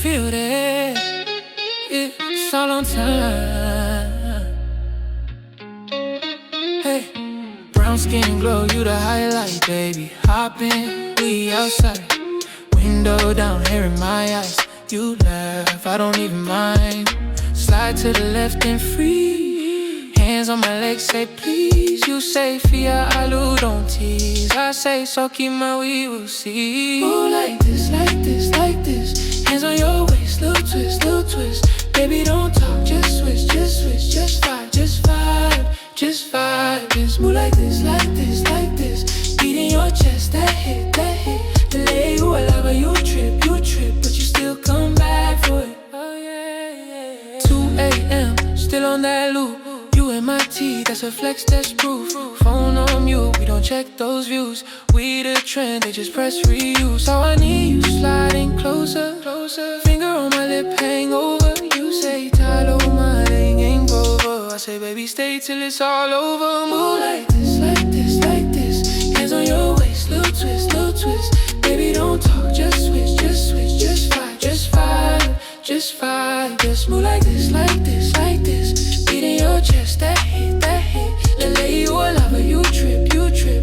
feel that it's all on time. Hey, brown skin glow, you the highlight, baby. Hop in, we outside. Window down, hair in my eyes. You laugh, I don't even mind. Slide to the left and free. Hands on my legs, say please. You say FaalogoBeats, don't tease. I say soki, we will see. Move like this, like this, like this. Hands on your waist, little twist, little twist. Baby, don't talk, just switch, just switch. Just vibe, just vibe, just vibe. Just move like this, like this, like this. Beat in your chest, that hit, that hit. Lelei, ooh, I love how you trip, but you still come back for it. Oh yeah, yeah. 2 a.m., still on that loop. You and my tea, that's a flex, that's proof. Phone on mute, we don't check those views. We the trend, they just press reuse. How I need you sliding closer, closer. Finger on my lip, hangover. You say taalo, my Hangover. I say baby, stay till it's all over. Move like this, like this, like this. Hands on your waist, little twist, little twist. Baby, don't talk, just switch, just switch. Just vibe, just vibe, just vibe. Just move like this, like this, like this. Beat in your chest, that hit, that hit. Lelei, you a lover, you trip,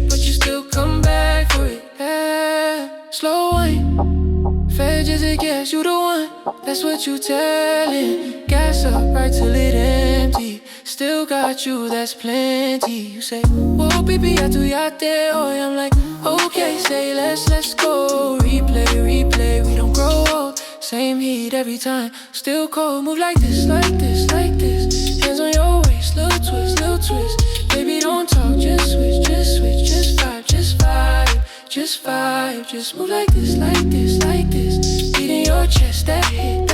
but you still come back for it. Yeah. Slow wine, fair just a guess, you the one. That's what you tellin'. Gas up right till it empty. Still got you, that's plenty. You say, whoa, baby, I do yate, oh, I'm like, okay, say let's go. Replay, replay, we don't grow old. Same heat every time, still cold. Move like this, like this, like this. Hands on your waist, little twist, little twist. Baby, don't talk, just switch, just switch. Just vibe, just vibe, just vibe. Just move like this, like this, like this. Beat in your chest, that hit,